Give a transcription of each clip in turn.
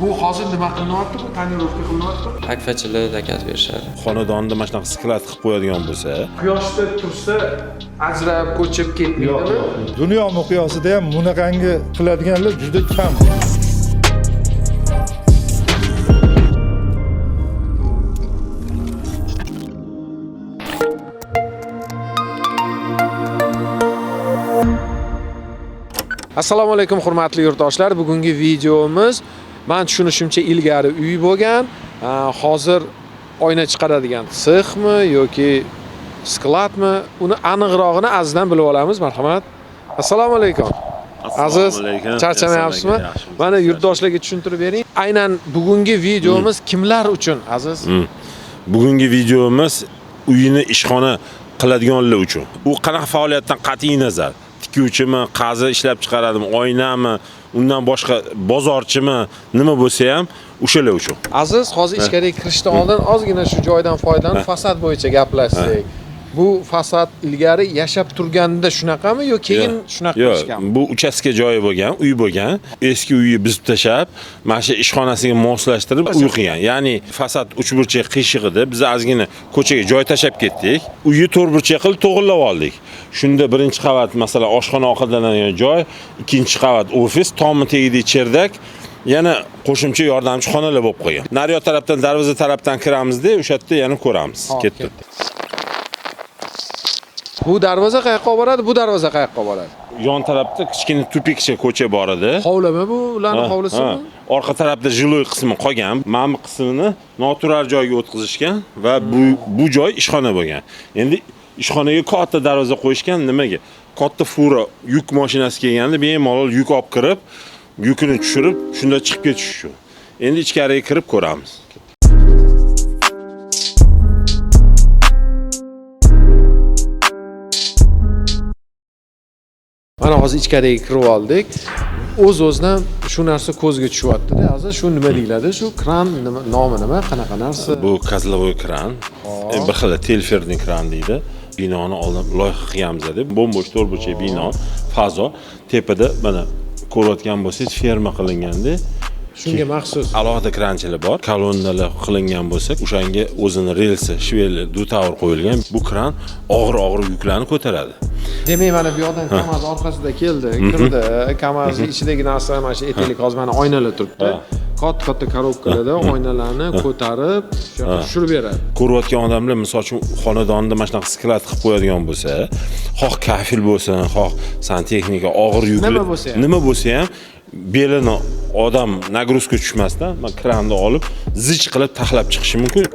Bu hozir nima qilinyapti? Bu tonirovka qilinyapti. Akfachilar zakaz berishadi. Xonadonda mana shunaqa sklad qilib qo'yadigan bo'lsa, Quyoshda tursa ajrab ko'chib ketmaydimi? Dunyo miqyosida ham bunaqangi qiladiganlar juda kam. Assalomu alaykum hurmatli yurtdoshlar. Bugungi videomiz men tushunishimcha ilgari uy bo'lgan, hozir oyna chiqaradigan sexmi yoki skladmi? Uni aniqrog'ini Azizdan bilib olamiz. Marhamat. Assalomu alaykum. Aziz, charchamayapsizmi? Mana yurtdoshlarga tushuntirib bering. Aynan bugungi videomiz kimlar uchun, Aziz? bugungi videomiz uyini ishxona qiladiganlar uchun. U qanaqa faoliyatdan qat'iy nazar, tikuvchimi, qazi ishlab chiqaradimi, oynami, undan boshqa bozorchimi, nima bo'lsa ham o'shalar uchun. Aziz, hozir ichkariga kirishdan oldin ozgina shu joydan foydalanib fasad bo'yicha gaplashsak. Bu fasad ilgari yashab turganda shunaqami yo keyin shunaqa qilishganmi? Bu uchastka joyi bo'lgan, uy bo'lgan. Eski uyni buzib tashab, mana shu ishxonasiga moslashtirib uy qilgan. Ya'ni fasad uchburchak qiyshiq edi. Biz ozgina ko'chaga joy tashab ketdik. Uyni to'rtburchak qilib to'g'irlab oldik. Shunda birinchi qavat masalan oshxona ovqatlanadigan joy, ikkinchi qavat ofis, tomi tegidek cherdak, yana qo'shimcha yordamchi xonalar bo'lib qolgan. Naryoq tarafdan, darvoza tarafdan kiramizda, o'sha yerda yana ko'ramiz. Ketdi. Bu darvoza qayoqqa boradi? Bu darvoza qayoqqa boradi? Yon tarafda kichkina tupikcha ko'cha bor edi. Hovlimi bu? Ularning hovlisimi? Orqa tarafda jiloy qismi qolgan. Mana bu qismini noturar joyga o'tkazishgan va bu joy ishxona bo'lgan. Endi ishxonaga katta darvoza qo'yishgan. Nimaga? Katta fura yuk mashinasi kelganda bemalol yuk olib kirib, yukini tushirib, shunda chiqib ketish uchun. Endi ichkariga kirib ko'ramiz. Mana hozir ichkariga kirib oldik. O'z-o'zidan shu narsa ko'zga tushyapti-da. Hozir shu nima deyiladi? Shu kran nomi nima? Qanaqa narsa? Bu kozlovoy kran. Bir xil telferning kran deydi. Binoni oldin loyiha qilganmiz deb. Bo'm-bo'sh to'rtburchak bino, fazo, tepada mana ko'rayotgan bo'lsangiz ferma qilinganda shunga maxsus alohida kranchilar bor. Kolonnalar qilingan bo'lsa, o'shanga o'zini relsi, shveli, dutavr qo'yilgan. Bu kran og'ir yuklarni ko'taradi. Demak, mana bu yoqdan KAMAZ orqasida keldi, kirdi. KAMAZ ichidagi narsa mana shu etiklik hozir mana oynalar turibdi. Katta korobkalarda oynalarni ko'tarib, shu yoqqa tushirib beradi. Ko'rayotgan odamlar misol uchun xonadonda mana shunaqa sklad qilib qo'yadigan bo'lsa, xoh kafil bo'lsin, xoh santexnika, og'ir yuklar, nima bo'lsa ham belini odam nagruzka tushmasdan men kranni olib zich qilib taxlab chiqishi mumkin.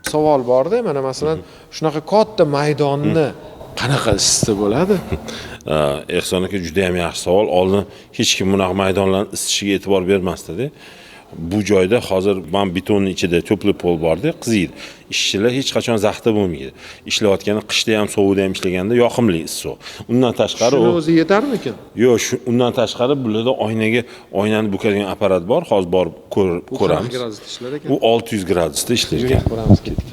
Savol borda, mana masalan, shunaqa katta maydonni qanaqa isitsa bo'ladi? Ehson aka juda ham yaxshi savol. Oldin hech kim bunaqa maydonlarni isitishiga e'tibor bermasdi-da. Bu joyda hozir men betonning ichida to'pli pol borda, qiziydi. Ishchilar hech qachon zaxta bo'lmaydi. Ishlayotganda qishda ham, sovuqda ham ishlaganda yoqimli issiq. Undan tashqari Shuni o'zi yetarmikin? Yo'q, undan tashqari bularda oynani bukadigan apparat bor. Hozir borib ko'ramiz. Gradusda ishlar ekan. U 600 gradusda ishlaydi. Ko'ramiz ketdik.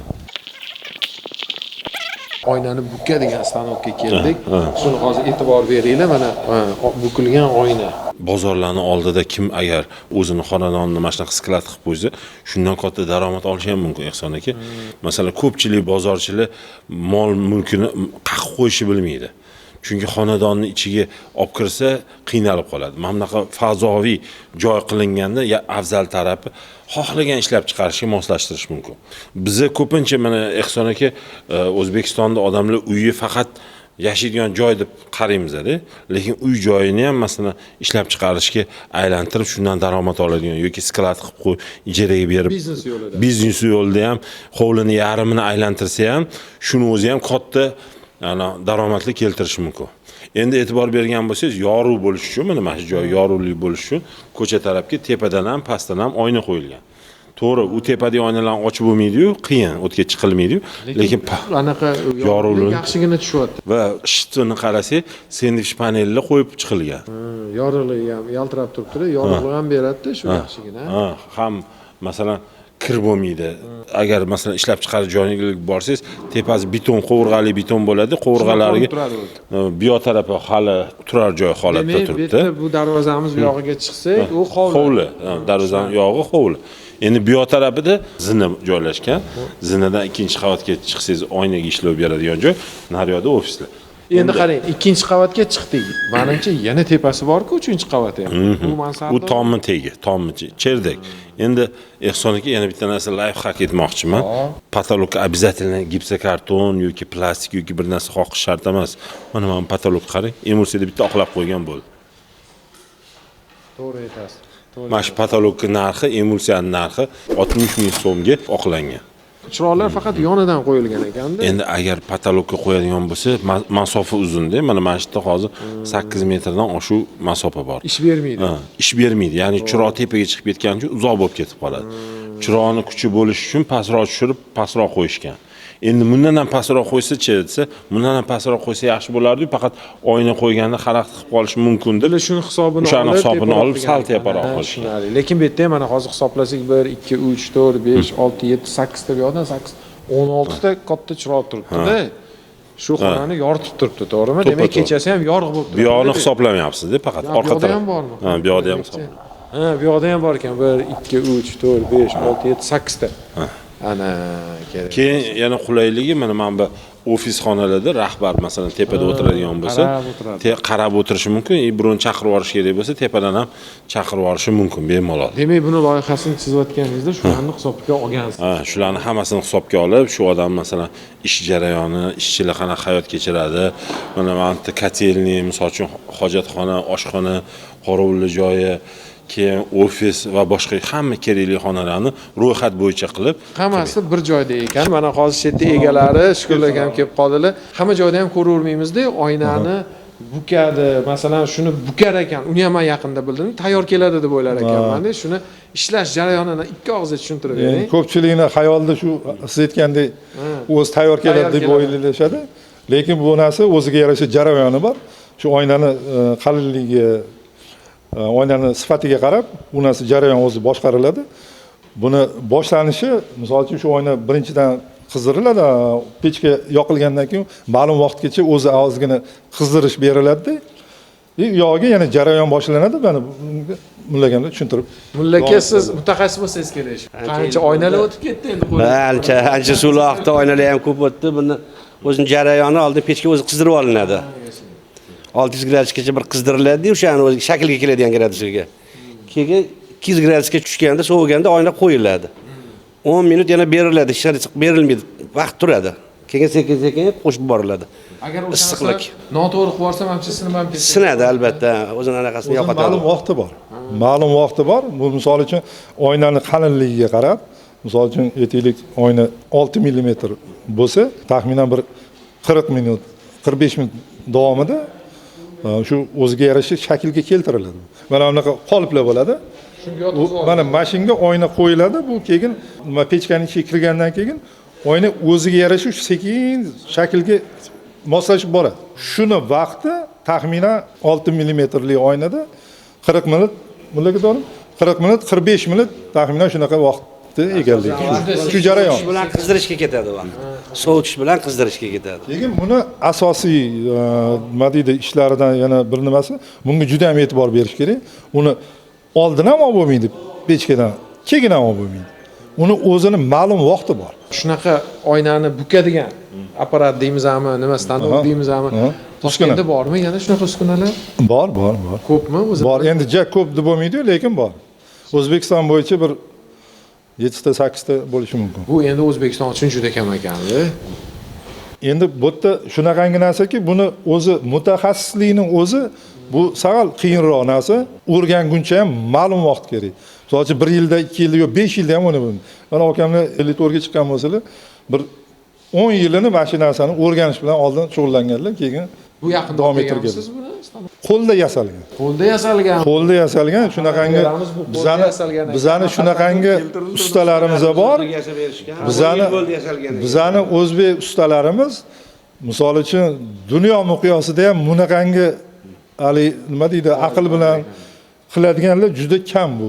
Oynani bukadigan stanokka keldik. Shuni hozir e'tibor beringlar, mana bukilgan oyna. Bozorlarning oldida kim agar o'zini xonadonini mana shunaqa sklad qilib qo'ysa, shundan katta daromad olishi ham mumkin Ehson aka. Masalan, ko'pchilik bozorchilar mol mulkini qaqib qo'yishni bilmaydi. Chunki xonadonning ichiga olib kirsa qiynalib qoladi. Mana bunaqa fazoviy joy qilinganda afzal tarafi xohlagan ishlab chiqarishga moslashtirish mumkin. Bizga ko'pincha mana Ehson aka O'zbekistonda odamlar uyi faqat yashaydigan joy deb qaraymiz-da, lekin uy joyini ham masalan ishlab chiqarishga aylantirib shundan daromad oladigan yoki sklad qilib qo'y, ijaraga berib biznes yo'lida ham hovlini yarmini aylantirsa ham shuni o'zi ham katta daromadli keltirishi mumkin. Endi e'tibor bergan bo'lsangiz, yoruv bo'lish uchun, mana shu joy yorug'li bo'lish uchun ko'cha tarafga tepadan ham, pastdan ham oyna qo'yilgan. To'g'ri, u tepadagi oynalarni ochib bo'lmaydi-yu, qiyin, o'tga chiqilmaydi-yu, lekin anaqa yorug'lik yaxshigina tushyapti. va shiftini qarasak, sendvich panelli qo'yib chiqilgan. Yorug'ligi ham yaltirab turibdi, yorug'lik ham beradi, shu yaxshigina. Ham masalan kir bo'lmaydi. Agar masalan ishlab chiqarish joyiga borsangiz, tepasi beton, qovurg'ali beton bo'ladi. Qovurg'alariga biyo tarafi hali turar joy holatda turibdi. Demak, bu darvozamiz bu yog'iga chiqsak, u hovli. Hovli, darvozaning yog'i hovli. Endi bu yoq tarafida zina joylashgan. Zinadan ikkinchi qavatga chiqsangiz oynaga ishlov beradigan joy, naryoqda ofislar. Endi qarang, ikkinchi qavatga chiqdik. Menimcha yana tepasi bor-ku, 3-qavat ham. Bu mansardor. U tommi tegi, tommi cherdak. Endi Ehson aka yana bitta narsa layfhak etmoqchiman. Patologga обязательно gipsokarton yoki plastik yoki bir narsa qoqish shart emas. Mana men patolog qarang, emulsiyada bitta oqlab qo'ygan bo'ldi. To'g'ri aytasiz. Mana shu patologning narxi, emulsiyaning narxi 60 ming so'mga oqlangan. Chiroqlar faqat yonidan qo'yilgan ekanda. Endi agar patologga qo'yadigan bo'lsa, masofa uzun-da. Mana yerda hozir 8 metrdan oshuv masofa bor. Ish bermaydi. Ish bermaydi. Ya'ni chiroq tepaga chiqib ketgani uchun uzoq bo'lib ketib qoladi. Chiroqni kuchi bo'lish uchun pastroq tushirib, pastroq qo'yishgan. Endi bundan ham pastroq qo'ysa-chi desa, bundan ham pastroq qo'ysa yaxshi bo'lardi, faqat oyna qo'yganda xalaqit qilib qolish mumkin-da. Shuni hisobini olib sal teparoq qo'yishgan. Lekin bu yerda ham mana hozir hisoblasak 1 2 3 4 5 6 7 8 ta bu yoqdan 8 16 ta katta chiroq turibdi-da. Shu xonani yoritib turibdi, to'g'rimi? Demak, kechasi ham yorug' bo'lib turibdi. Bu yoqni hisoblamayapsiz-da, faqat orqa taraf. ham bormi? Bu yoqda ham hisob. Bu yoqda ham bor ekan. 1 2 3 4 5 6 7 8 ta. Ana kerak. Keyin yana qulayligi mana bu ofis xonalarda rahbar masalan tepada o'tiradigan bo'lsa, qarab o'tirishi mumkin. Birovni chaqirib yuborish kerak bo'lsa, tepadan ham chaqirib yuborishi mumkin bemalol. Demak, buni loyihasini chizayotganingizda shularni hisobga olgansiz. Shularni hammasini hisobga olib, shu odam masalan ish jarayoni, ishchilar qanaqa hayot kechiradi, mana bu kotelniy, misol uchun hojatxona, oshxona, qorovulli joyi, keyin ofis va boshqa hamma kerakli xonalarni ro'yxat bo'yicha qilib, hammasi bir joyda ekan. Mana hozir chetda egalari shukurlarga ham kelib qoldilar. Hamma joyda ham ko'ravermaymiz-da, oynani bukadi, masalan, shuni bukar ekan. Uni ham yaqinda bildim, tayyor keladi deb o'ylar ekanman-da. Shuni ishlash jarayonini ikki og'izda tushuntirib bering. Ko'pchilikning xayolida shu siz aytgandek o'zi tayyor keladi deb o'ylashadi. Lekin bu narsa o'ziga yarasha jarayoni bor. Shu oynani qalinligi, oynani sifatiga qarab, bu narsa jarayon o'zi boshqariladi. Buni boshlanishi, misol uchun shu oyna birinchidan qizdiriladi, pechga yoqilgandan keyin ma'lum vaqtgacha o'zi ozgina qizdirish beriladi. Yog'iga yana jarayon boshlanadi. Mana mullaganda tushuntirib. Mullaka, siz mutaxassis bo'lsangiz kerak. Qancha oynalar o'tib ketdi endi qo'lingizdan? Ancha suvloqda oynalar ham ko'p o'tdi. Buni o'zining jarayoni oldin pechga o'zi qizdirib olinadi. 600 gradusgacha bir qizdiriladi, o'shani o'zi shaklga keladigan gradusga. Keyin 200 gradusga tushganda, soviganda oyna qo'yiladi. 10 minut yana beriladi, hech berilmaydi, vaqt turadi. Keyin sekin-sekin qo'shib boriladi. Agar issiqlik noto'g'ri qilib yuborsam, ham sinib ham ketadi. Sinadi albatta, o'zining anaqasini yo'qotadi. Ma'lum vaqti bor. Ma'lum vaqti bor. Bu misol uchun oynani qalinligiga qarab, misol uchun aytaylik, oyna 6 mm bo'lsa, taxminan bir 40 minut, 45 minut davomida shu o'ziga yarasha shaklga keltiriladi. Mana bunaqa qoliplar bo'ladi. Mana mashinga oyna qo'yiladi. Bu keyin pechkaning ichiga kirgandan keyin oyna o'ziga yarasha sekin shaklga moslashib boradi. Shuni vaqti taxminan 6 mmli oynada 40 minut, mullaga to'g'ri? 40 minut, 45 minut taxminan shunaqa vaqtni egallaydi. Shu jarayon bilan qizdirishga ketadi vaqt. Sovutish bilan qizdirishga ketadi. Lekin buni asosiy nima deydi ishlaridan yana bir nimasi, bunga juda ham e'tibor berish kerak. Uni oldin ham olib bo'lmaydi, pechkadan keyin ham olib bo'lmaydi. Uni o'zining ma'lum vaqti bor. Shunaqa oynani bukadigan apparat deymizmi, nima standart deymizmi? Toshkentda bormi yana shunaqa uskunalar? Bor. Ko'pmi o'zi? Bor. Endi juda ko'p deb bo'lmaydi, lekin bor. O'zbekiston bo'yicha bir 7 ta 8 ta bo'lishi mumkin. Bu endi O'zbekiston uchun juda kam ekan-da. Endi bu yerda shunaqangi narsaki, buni o'zi mutaxassislikning o'zi bu sal qiyinroq narsa. O'rganguncha ham ma'lum vaqt kerak. Masalan, 1 yilda, 2 yilda yo'q, 5 yilda ham o'rganadi. Mana akamlar elito'rga chiqqan bo'lsalar, bir 10 yilini mana shu narsani o'rganish bilan oldin shug'ullanganlar, keyin Bu yaqinda davom olganmisiz ettirganmiz. buni? Qo'lda yasalgan. Qo'lda yasalgan. Qo'lda yasalgan shunaqangi Beramiz, bu qo'lda yasalgan bizani shunaqangi ustalarimiz bor. Bizani o'zbek ustalarimiz misol uchun dunyo miqyosida ham bunaqangi hali nima deydi, aql bilan qiladiganlar juda kam bu.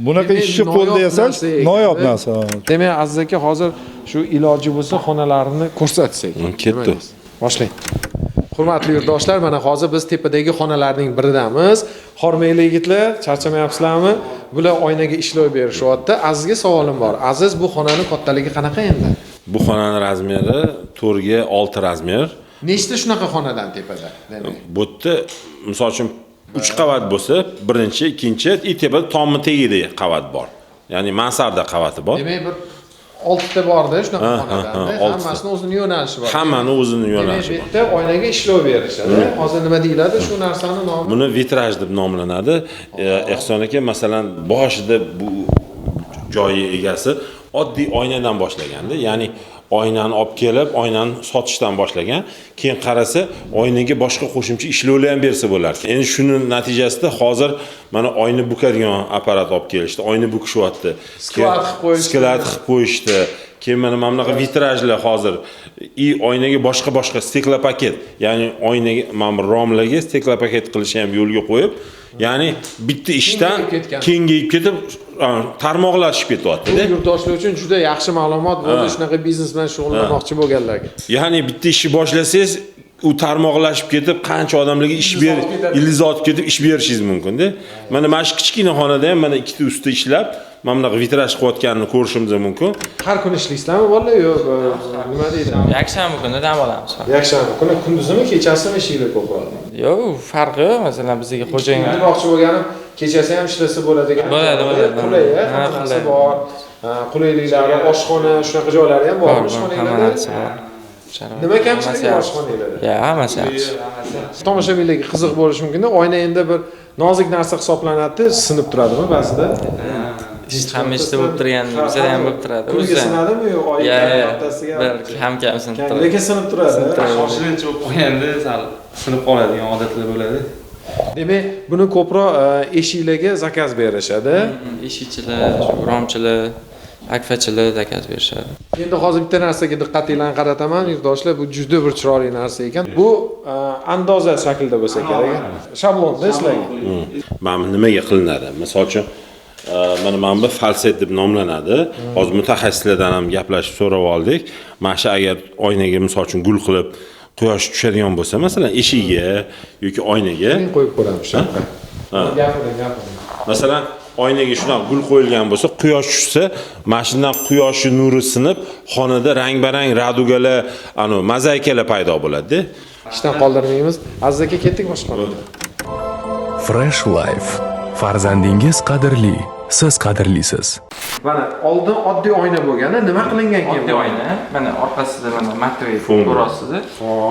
Bunaqa Demak, ishni qo'lda noyob yasash narsa ekan, noyob da. narsa. Demak, Aziz aka hozir shu iloji bo'lsa xonalarini ko'rsatsak. Ketdi. Nima deysiz? Boshlang. Hurmatli yurtdoshlar, mana hozir biz tepadagi xonalarning biridamiz. Hormayli yigitlar, charchamayapsizlarmi? Bular oynaga ishlov berishyapti. Azizga savolim bor. Aziz, bu xonani kattaligi qanaqa endi? Bu xonani razmeri 4 ga 6 razmer. Nechta shunaqa xonadan tepada? Demak. Bu yerda misol uchun 3 qavat bo'lsa, birinchi, ikkinchi, tepada tomni tagida qavat bor. Ya'ni mansarda qavati bor. Demak, bir 6 ta bor-da shunaqa Ha, xonadan. oltita. Hammasini o'zining yo'nalishi bor. Hammani o'zining yo'nalishi Demak, bor. bu yerda oynaga ishlov berishadi. Hozir nima deyiladi? Shu narsani nomi Buni vitraj deb nomlanadi. Ehson aka masalan boshida bu joyi egasi oddiy oynadan boshlaganda, ya'ni oynani olib kelib, oynani sotishdan boshlagan, keyin qarasa, oynaga boshqa qo'shimcha ishlovlar ham bersa bo'lar. Endi shuni natijasida hozir mana oyna bukadigan apparat olib kelishdi. Oyna bukishyapti. Sklat qilib qo'yishdi. Sklat qilib qo'yishdi. Keyin mana bunaqa vitrajlar hozir oynaga boshqa steklopaket, ya'ni oynaga mana bu romlarga steklopaket qilish ham yo'lga qo'yib, ya'ni bitta ishdan kengayib ketib tarmoqlashib ketyapti-da. yurtdoshlar uchun juda yaxshi ma'lumot bo'ldi shunaqa biznes bilan shug'ullanmoqchi bo'lganlarga. Ya'ni bitta ishni boshlasangiz, u tarmoqlashib ketib, qancha odamlarga ish ber, ildiz ketib ish berishingiz mumkin-da. Mana shu kichkina xonada ham mana ikkita usta ishlab, mana bunaqa vitraj qilayotganini ko'rishimiz mumkin. Har kuni ishlaysizlarmi bolalar yo'q? Nima deydi? Yakshanba kuni dam olamiz. Yakshanba kuni kunduzimi, kechasimi ishinglar ko'proq? Yo'q, farqi yo'q. Masalan, bizga xo'jayin Demoqchi bo'lganim, kechasi ham ishlasa bo'ladigan. Bo'ladi. Qulay, hammasi bor. Qulayliklari, oshxona, shunaqa joylari ham bor. hamma Oshxonalarda. narsa bor. Nima kamchiligi bor oshxonalarda? Ya, hammasi yaxshi. Tomoshabinlarga qiziq bo'lishi mumkin-da. Oyna endi bir nozik narsa hisoblanadi, sinib turadimi ba'zida? Hammasi bo'lib turgan, bizda ham bo'lib turadi. Kuniga sinadimi yo oyiga haftasiga? Bir kam sinib turadi. Lekin sinib turadi. Shoshilinch bo'lib qolganda sal sinib qoladigan odatlar bo'ladi. Demak, buni ko'proq eshiklarga zakaz berishadi. Eshikchilar, romchilar, akfachilar zakaz berishadi. Endi hozir bitta narsaga diqqatinglarni qarataman, yurtdoshlar, bu juda bir chiroyli narsa ekan. Bu andoza shaklda bo'lsa kerak. Shablonda ishlaydi. Mana bu nimaga qilinadi? Misol uchun mana bu falset deb nomlanadi. Hozir mutaxassislardan ham gaplashib so'rab oldik. Mana shu agar oynaga misol uchun gul qilib quyosh tushadigan bo'lsa, masalan, eshigiga yoki oynaga qo'yib ko'ramiz. Gapiring. masalan, oynaga shunaqa gul qo'yilgan bo'lsa, quyosh tushsa, mashinadan quyoshning nuri sinib, xonada rang-barang radugalar, mozaikalar paydo bo'ladi-da. Ishdan qoldirmaymiz. Aziz aka, ketdik boshqa. Fresh Life. Farzandingiz qadrli, siz qadrlisiz. Mana oldin oddiy oyna bo'lgani, nima qilingan keyin? Oddiy oyna, mana orqasida mana makroy ko'rasiz.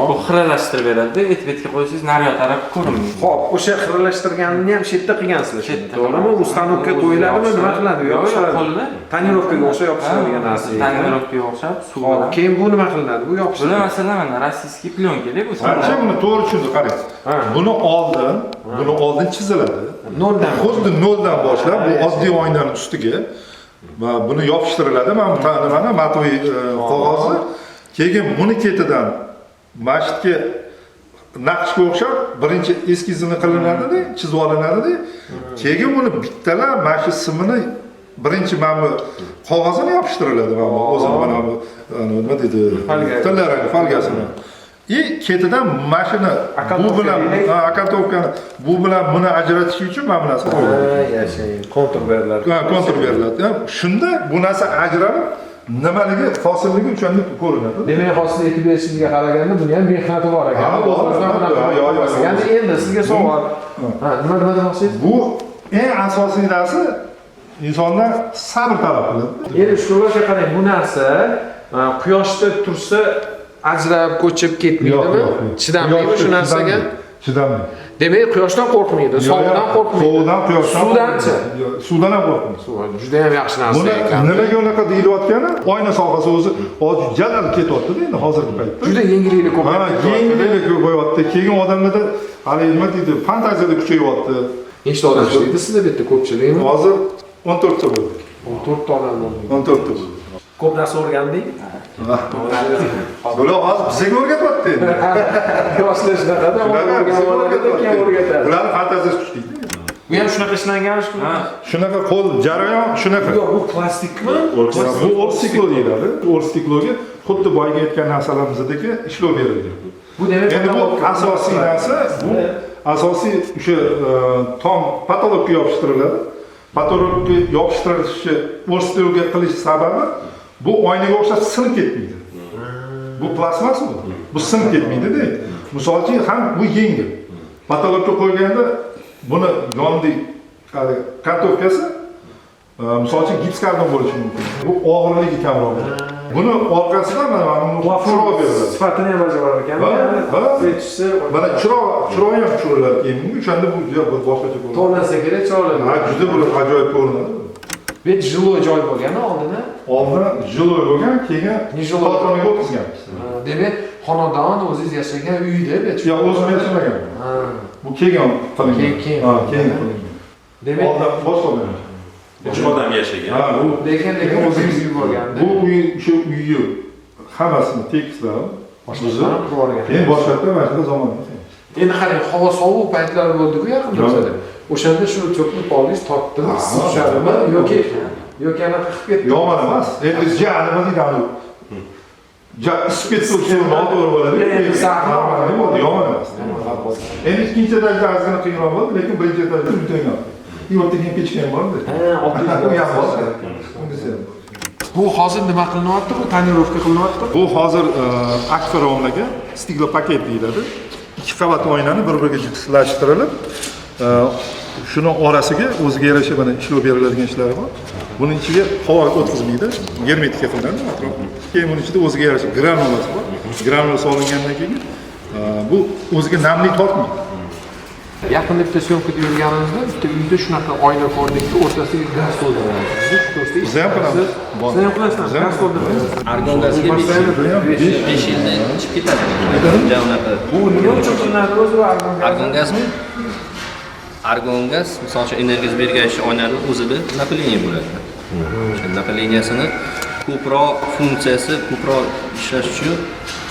Bu xiralashtirib beradi. Etib-etga qo'ysangiz, naryoq taraf ko'rinmaydi. Xo'p, o'sha xiralashtirganini ham shu yerda qilgansizlar. To'g'rimi? U stanokka qo'yiladimi, nima qiladi? Qo'lda Tonirovkaga o'xshab yopishtirilgan narsa. tonirovkaga o'xshab suv bilan. Keyin bu nima qilinadi? Bu Bular yopishtiriladi. masalan mana rossiyskiy plyonka-da bu. Qancha buni to'g'ri tushundik, qarang. Buni oldin chiziladi. Noldan. Xuddi noldan boshlab bu oddiy oynaning ustiga va buni yopishtiriladi. Mana matviy qog'ozi. Keyin buni ketidan masjidga naqshga o'xshab birinchi eskizini qilinadi-da, chizib olinadi-da. Keyin buni bittalab mana shu simini birinchi mana bu qog'ozini yopishtiriladi. Mana bu o'zini mana bu nima deydi? Folgasini. Ketidan mashina bu bilan akatovkani bu bilan buni ajratish uchun mana bu narsa Yashang, kontur beriladi. kontur beriladi. Shunda bu narsa ajralib nimaligi fosilligi o'shanda ko'rinadi. Demak, hozir aytib berishingizga qaraganda buni ham mehnati bor ekan. Endi sizga savol. Nima demoqchisiz? Bu eng asosiy narsa insondan sabr talab qiladi. Endi shularga qarang, bu narsa quyoshda tursa ajrab ko'chib ketmaydimi? Chidamlimi shu narsaga? Chidamli. Demak, quyoshdan qo'rqmaydi, sovuqdan qo'rqmaydi. Sovuqdan, quyoshdan. Suvdan-chi? Suvdan ham qo'rqmaydi. Juda ham yaxshi narsa Buni ekan. nimaga unaqa deyilayotgani, oyna sohasi o'zi hozir jadal ketyapti-da endi hozirgi paytda. Juda yengillikni ko'payib ketyapti. Yengillik ko'payapti. Keyin odamlarda hali nima deydi, fantaziyada kuchayyapti. Nechta odam ishlaydi sizda bu yerda ko'pchilikmi? Hozir 14 ta bo'ldi. 14 ta odam bo'ldi. 14 ta bo'ldi. Ko'p narsa o'rgandik. Bular hozir bizga o'rgatyapti endi. Yoshlar shunaqada, keyin o'rgatadi. Ularning fantaziyasi kuchli. Bu ham shunaqa ishlangan shu. Shunaqa qo'l jarayon shunaqa. Yo'q, bu plastikmi? Bu o'r stiklo deyiladi. O'r stikloga xuddi boyga aytgan narsalarimizdagi ishlov berilgan. Bu demak Endi bu asosiy narsa, bu asosiy o'sha tom patologga yopishtiriladi. Patologga yopishtirilishi o'r stikloga qilish sababi bu oynaga o'xshab sinib ketmaydi. Bu plastmas bu. Bu sinib ketmaydi-da. Misol uchun ham bu yengil. Patologga qo'yganda buni yondik kartofkasi misol uchun gips karbon bo'lishi mumkin. Bu og'irligi kamroq. Buni orqasida mana chiroq beriladi. Sifatini ham bajarar ekan. Mana chiroq ham tushiriladi keyin. O'shanda bu juda bir boshqacha ko'rinadi. To'g'rilsa kerak chiroqlar. Ha, juda bir ajoyib ko'rinadi. Bu jiloy joy bo'lgan oldin. Oldin jiloy bo'lgan, keyin balkoniga o'tkazganmiz. Demak, xonadon o'zingiz yashagan uyda bu. Yo'q, o'zim yashamagan. Bu keyin qilingan. Keyin qilingan. Demak, oldin boshqa bo'lgan. Uch odam yashagan. Ha, bu lekin o'zingiz yuborganda. Bu uy o'sha uyni hammasini tekislab, boshqalarni qurib olgan. keyin boshqatda mana shu zamonda. Endi qarang, havo sovuq paytlari bo'ldi-ku yaqinda bizada. O'shanda shu cho'kni polis topdingiz, tushadimi yoki anaqa qilib ketdi. Yomon emas. Endi nima deydi? Isib ketsa o'sha noto'g'ri bo'ladi. Endi saqlanadi bo'ldi, yomon emas. Endi ikkinchi etajda ozgina qiyinroq bo'ldi, lekin birinchi etajda juda yomon. Yo'qda keyin pechka ham bordi. Bu hozir nima qilinyapti? Bu tonirovka qilinyapti. Bu hozir akfa romlarga stiklo paket deyiladi. Ikki qavat oynani bir-biriga jipslashtirilib, shuni orasiga o'ziga yarasha mana ishlov beriladigan ishlari bor. Buning ichiga havo o'tkazmaydi, germetika qilinadi atrofga. Keyin buning ichida o'ziga yarasha granulasi bor. Granula solingandan keyin bu o'ziga namlik tortmaydi. Yaqinda bitta syomkada yurganimizda bitta uyda shunaqa oyna ko'rdikki, o'rtasiga gaz to'ldiriladi. Biz ham qilamiz. Siz ham qilasizlar, gaz to'ldiriladi. Argon gazga 5 yildan chiqib ketadi. Bu nima uchun qilinadi o'zi argon gaz? Argon gazmi? Argon gaz, misol uchun energiya bergan oynani o'zida napleniya bo'ladi. O'sha napleniyasini ko'proq funksiyasi, ko'proq ishlash uchun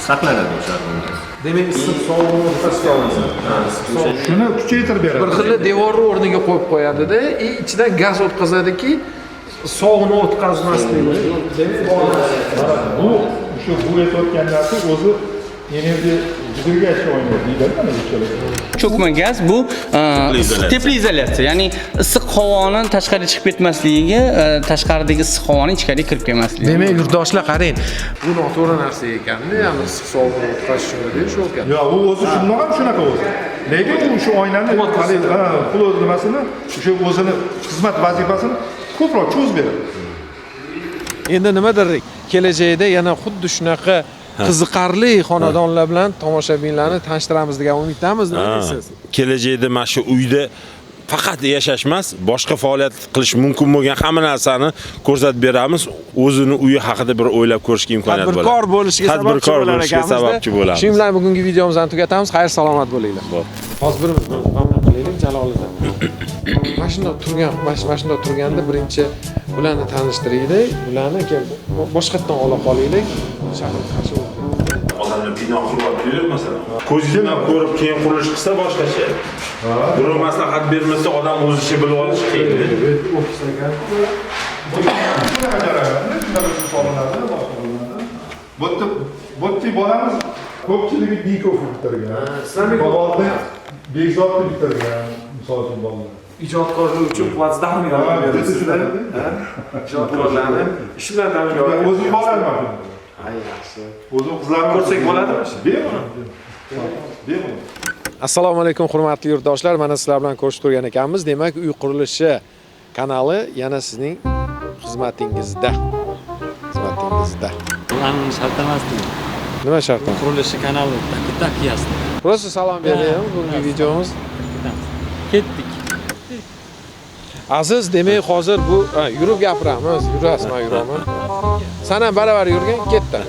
saqlanadi o'sha argon gaz. Demak, issiq sovuqni o'tkazib olasiz. Shuni kuchaytirib beradi. Bir xil devorni o'rniga qo'yib qo'yadi-da, ichidan gaz o'tkazadiki, sovuqni o'tkazmaslik. Bu shu bu aytayotgan narsa o'zi energiya jigirga ishlaydi deydi mana bu. Cho'kma gaz bu tepli izolyatsiya, ya'ni issiq havoni tashqariga chiqib ketmasligiga, tashqaridagi issiq havoni ichkariga kirib kelmasligi. Demak, yurtdoshlar qarang. Bu noto'g'ri narsa ekanda, ya'ni issiq sovuqni o'tkazish uchun shu ekan. Yo'q, u o'zi shundoq ham shunaqa o'zi. Lekin u shu oynani pul nimasini, o'sha o'zini xizmat vazifasini ko'proq cho'zib beradi. Endi nima dedik? Kelajakda yana xuddi shunaqa qiziqarli xonadonlar bilan tomoshabinlarni tanishtiramiz degan umiddamiz. Nima deysiz? Kelajakda mana shu uyda faqat yashash emas, boshqa faoliyat qilish mumkin bo'lgan hamma narsani ko'rsatib beramiz. O'zini uyi haqida bir o'ylab ko'rishga imkoniyat bo'ladi. Tadbirkor bo'lishga sababchi bo'lamiz. Shu bilan bugungi videomizni tugatamiz. Xayr salomat bo'linglar. Hozir birimiz mamnun qilaylik Jaloliddin. Mana shunda turganda birinchi ularni tanishtiraylik. Ularni boshqatdan ola qolaylik. Shahar qarshi Odamlar bino quryapti-yu, masalan. Ko'zingizdan ko'rib keyin qurilish qilsa boshqacha. Birov maslahat bermasa odam o'zicha bilib olish qiyin. Bo'tti bolamiz ko'pchiligi Bikov bitirgan. Bobolni Bekzodni bitirgan, misol uchun bolalar. ijodkorlik uchun platsdarm yaratib ijodkorlarni ish bilan ta'minlayapti. O'zing borarman. Ay yaxshi. O'zim qizlarni ko'rsak bo'ladimi? Bemalol. Assalomu alaykum hurmatli yurtdoshlar. Mana sizlar bilan ko'rishib turgan ekanmiz. Demak, uy qurilishi kanali yana sizning xizmatingizda. Ularning shart emasdi. Nima shart? Qurilishi kanali tak yasdi. Просто salom beraylik bugungi videomiz. Ketdik. Aziz, demak hozir bu yurib gapiramiz, yurasizmi, yuraman. Sana baravar yurgan, ketdi.